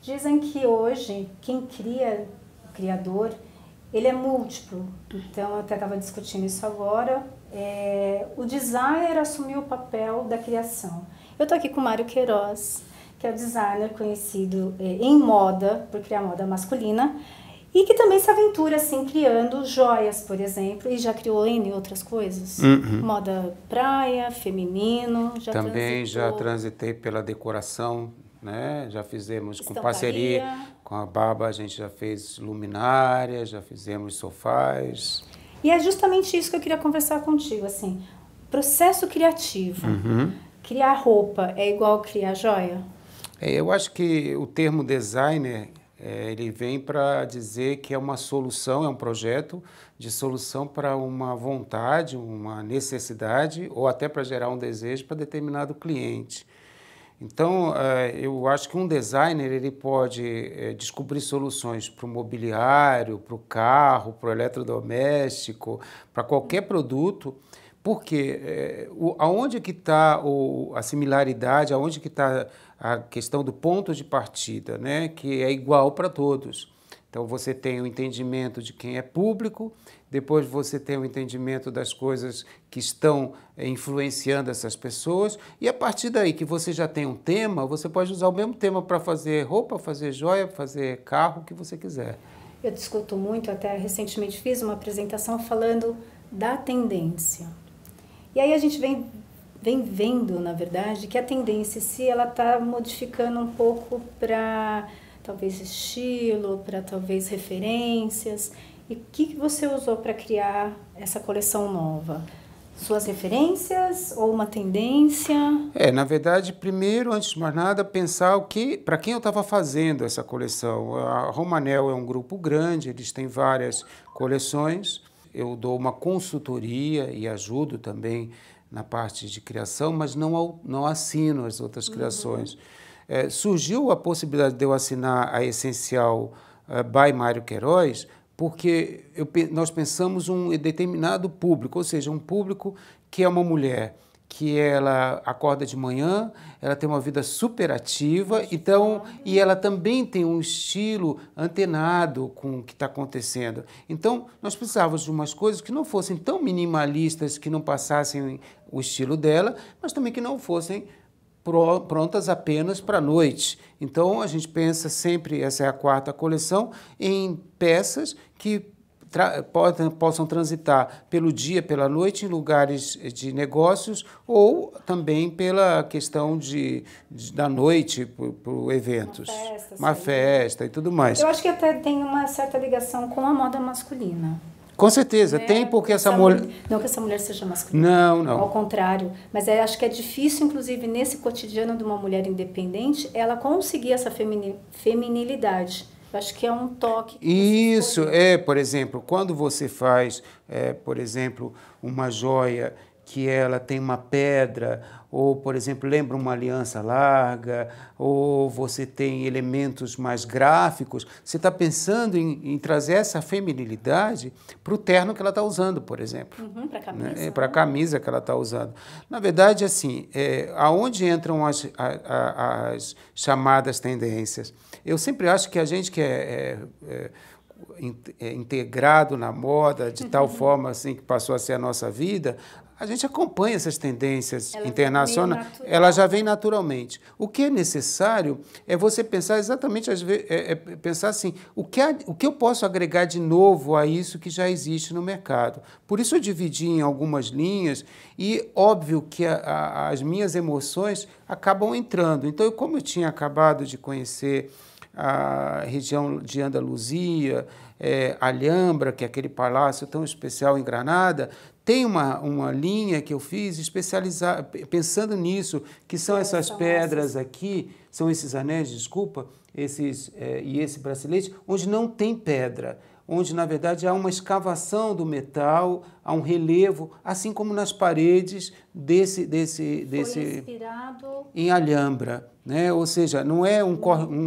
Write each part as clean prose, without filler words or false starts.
Dizem que hoje quem cria, o criador, ele é múltiplo. Então eu até estava discutindo isso agora. O designer assumiu o papel da criação. Eu estou aqui com o Mário Queiroz, que é o designer conhecido em moda, por criar moda masculina, e que também se aventura assim, criando joias, por exemplo, e já criou N outras coisas. Moda praia, feminino, já também transitou. já transitei pela decoração, né? Já fizemos com Estamparia. parceria com a Baba, a gente já fez luminárias, já fizemos sofás. E é justamente isso que eu queria conversar contigo, assim, processo criativo. Criar roupa é igual criar joia? Eu acho que o termo designer, ele vem para dizer que é uma solução, é um projeto de solução para uma vontade, uma necessidade ou até para gerar um desejo para determinado cliente. Então, eu acho que um designer ele pode descobrir soluções para o mobiliário, para o carro, para o eletrodoméstico, para qualquer produto, porque aonde que está a similaridade, aonde que está a questão do ponto de partida, né, que é igual para todos. Então, você tem o entendimento de quem é público, depois você tem o entendimento das coisas que estão influenciando essas pessoas, e a partir daí que você já tem um tema, você pode usar o mesmo tema para fazer roupa, fazer joia, fazer carro, o que você quiser. Eu discuto muito, até recentemente fiz uma apresentação falando da tendência. E aí a gente vem vendo, na verdade, que a tendência em si, ela está modificando um pouco para talvez estilo, para talvez referências. E o que você usou para criar essa coleção nova? Suas referências ou uma tendência? Na verdade, primeiro, antes de mais nada, pensar para quem eu estava fazendo essa coleção. A Romanel é um grupo grande, eles têm várias coleções. Eu dou uma consultoria e ajudo também na parte de criação, mas não assino as outras criações. Surgiu a possibilidade de eu assinar a Essencial by Mário Queiroz, porque nós pensamos um determinado público, ou seja, um público que é uma mulher que ela acorda de manhã, ela tem uma vida super ativa, então, e ela também tem um estilo antenado com o que está acontecendo. Então, nós precisávamos de umas coisas que não fossem tão minimalistas, que não passassem o estilo dela, mas também que não fossem prontas apenas para a noite. Então, a gente pensa sempre, essa é a quarta coleção, em peças que possam transitar pelo dia, pela noite, em lugares de negócios ou também pela questão da noite, por eventos. Uma festa e tudo mais. Eu acho que até tem uma certa ligação com a moda masculina. Com certeza, tem, porque essa mulher... Não que essa mulher seja masculina. Não. Ao contrário. Mas acho que é difícil, inclusive, nesse cotidiano de uma mulher independente, ela conseguir essa feminilidade. Eu acho que é um toque. Isso, por exemplo, quando você faz, por exemplo, uma joia que ela tem uma pedra, ou, por exemplo, lembra uma aliança larga, ou você tem elementos mais gráficos, você está pensando em trazer essa feminilidade para o terno que ela está usando, por exemplo. Para a camisa. Né? Para a camisa que ela está usando. Na verdade, assim, aonde entram as chamadas tendências? Eu sempre acho que a gente que é integrado na moda, de tal forma assim que passou a ser a nossa vida, a gente acompanha essas tendências internacionais, ela já vem naturalmente. O que é necessário é você pensar exatamente, pensar assim, o que eu posso agregar de novo a isso que já existe no mercado. Por isso eu dividi em algumas linhas e óbvio que as minhas emoções acabam entrando. Então, como eu tinha acabado de conhecer a região de Andaluzia, Alhambra, que é aquele palácio tão especial em Granada, tem uma linha que eu fiz especializada, pensando nisso, que são essas pedras aqui, são esses anéis, desculpa, e esse bracelete, onde não tem pedra. onde, na verdade, há uma escavação do metal, há um relevo, assim como nas paredes desse Foi inspirado em Alhambra, né? Ou seja, não é um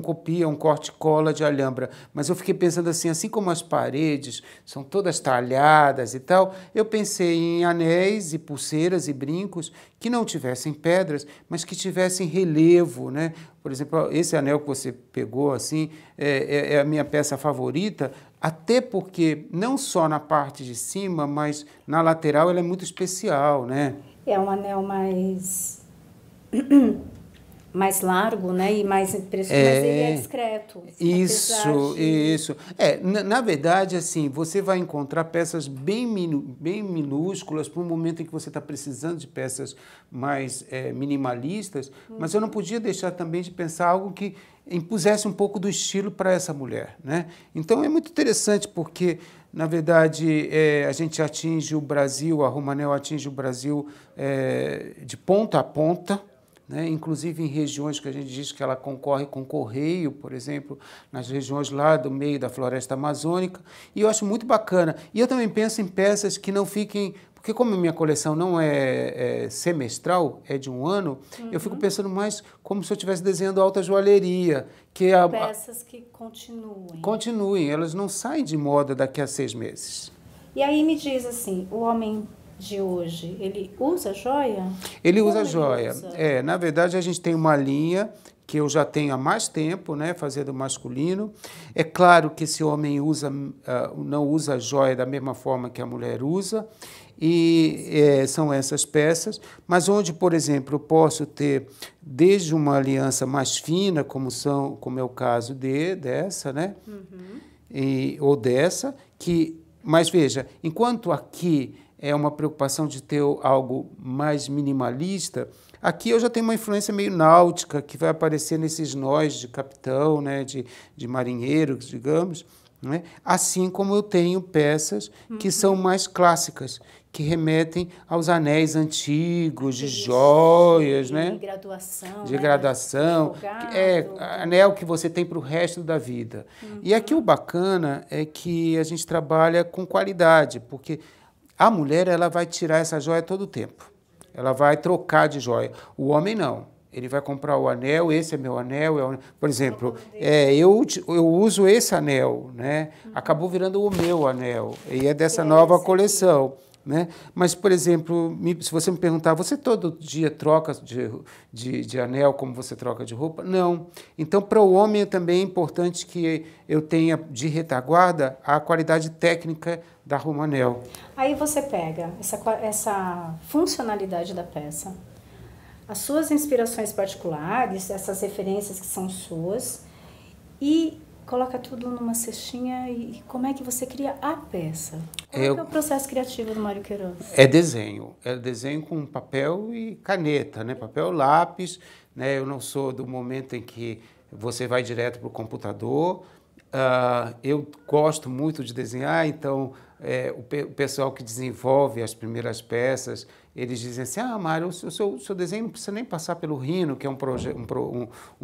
copia, um corte-cola de Alhambra, mas eu fiquei pensando assim como as paredes são todas talhadas e tal, eu pensei em anéis e pulseiras e brincos que não tivessem pedras, mas que tivessem relevo, né? Por exemplo, esse anel que você pegou assim é a minha peça favorita, até porque não só na parte de cima, mas na lateral ela é muito especial, né? É um anel mais largo, né? E mais impressionante, mas ele é discreto. Isso. Na verdade, assim, você vai encontrar peças bem minúsculas para um momento em que você está precisando de peças mais minimalistas, mas eu não podia deixar também de pensar algo que impusesse um pouco do estilo para essa mulher, né? Então é muito interessante porque, na verdade, a gente atinge o Brasil, a Romanel atinge o Brasil de ponta a ponta, né? Inclusive em regiões que a gente diz que ela concorre com correio, por exemplo, nas regiões lá do meio da floresta amazônica, e eu acho muito bacana. E eu também penso em peças que não fiquem... Porque como a minha coleção não é semestral, é de um ano, eu fico pensando mais como se eu estivesse desenhando alta joalheria. Peças que continuem. Continuem, elas não saem de moda daqui a 6 meses. E aí me diz assim, o homem de hoje, ele usa joia? Ele usa joia. Na verdade, a gente tem uma linha que eu já tenho há mais tempo, né, fazendo masculino. É claro que esse homem não usa joia da mesma forma que a mulher usa, e são essas peças, mas onde, por exemplo, eu posso ter desde uma aliança mais fina, como é o caso dessa, né, ou dessa, mas veja, enquanto aqui é uma preocupação de ter algo mais minimalista, aqui eu já tenho uma influência meio náutica, que vai aparecer nesses nós de capitão, né, de marinheiro, digamos, né? Assim como eu tenho peças que são mais clássicas, que remetem aos anéis antigos, de joias, né? De graduação. De graduação. Anel que você tem para o resto da vida. E aqui o bacana é que a gente trabalha com qualidade, porque a mulher ela vai tirar essa joia todo o tempo. Ela vai trocar de joia. O homem não. Ele vai comprar o anel, esse é meu anel. Por exemplo, eu uso esse anel, né? Acabou virando o meu anel. E é dessa nova coleção. Né? Mas, por exemplo, se você me perguntar, você todo dia troca de anel como você troca de roupa? Não. Então, para o homem também é importante que eu tenha de retaguarda a qualidade técnica da Romanel. Aí você pega essa funcionalidade da peça, as suas inspirações particulares, essas referências que são suas, e coloca tudo numa cestinha. E como é que você cria a peça? Qual é o processo criativo do Mário Queiroz? É desenho com papel e caneta, né? Papel, lápis, né? Eu não sou do momento em que você vai direto para o computador. Eu gosto muito de desenhar, então o pessoal que desenvolve as primeiras peças, eles dizem assim, Mário, o seu desenho não precisa nem passar pelo Rhino, que é um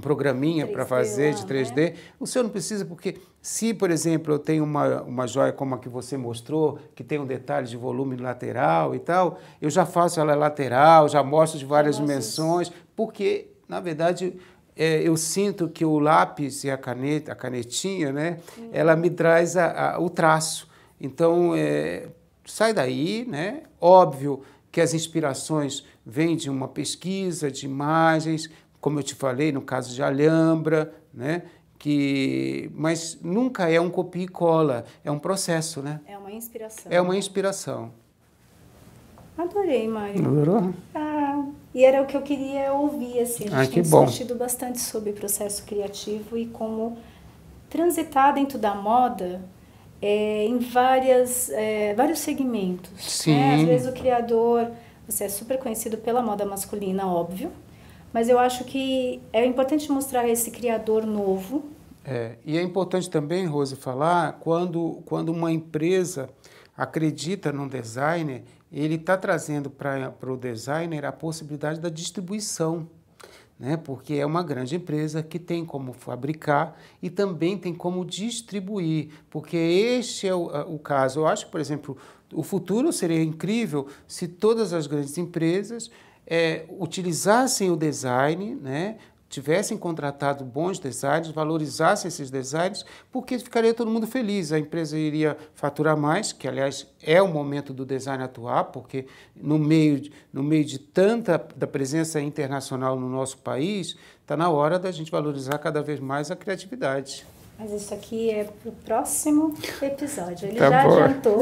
programinha para fazer de 3D. Né? O seu não precisa, porque se, por exemplo, eu tenho uma joia como a que você mostrou, que tem um detalhe de volume lateral e tal, eu já faço ela lateral, já mostro de várias dimensões, porque, na verdade, eu sinto que o lápis e a canetinha, né, ela me traz o traço. Então, sai daí, né? Óbvio que as inspirações vêm de uma pesquisa, de imagens, como eu te falei, no caso de Alhambra, né? Mas nunca é um copia e cola, é um processo, né? É uma inspiração. É uma inspiração. Adorei, Mário. Adorou? E era o que eu queria ouvir, assim. A gente tem discutido bastante sobre processo criativo e como transitar dentro da moda em vários segmentos. Sim. Né? Às vezes o criador, você é super conhecido pela moda masculina, óbvio, mas eu acho que é importante mostrar esse criador novo. E é importante também, Rose, falar, quando uma empresa acredita num designer, ele está trazendo para o designer a possibilidade da distribuição. né? Porque é uma grande empresa que tem como fabricar e também tem como distribuir, porque este é o caso. Eu acho, por exemplo, o futuro seria incrível se todas as grandes empresas utilizassem o design, né? Tivessem contratado bons designers, valorizassem esses designers, porque ficaria todo mundo feliz. A empresa iria faturar mais, que, aliás, é o momento do design atuar, porque no meio de tanta da presença internacional no nosso país, está na hora da gente valorizar cada vez mais a criatividade. Mas isso aqui é para o próximo episódio. Ele Tá já bom. adiantou.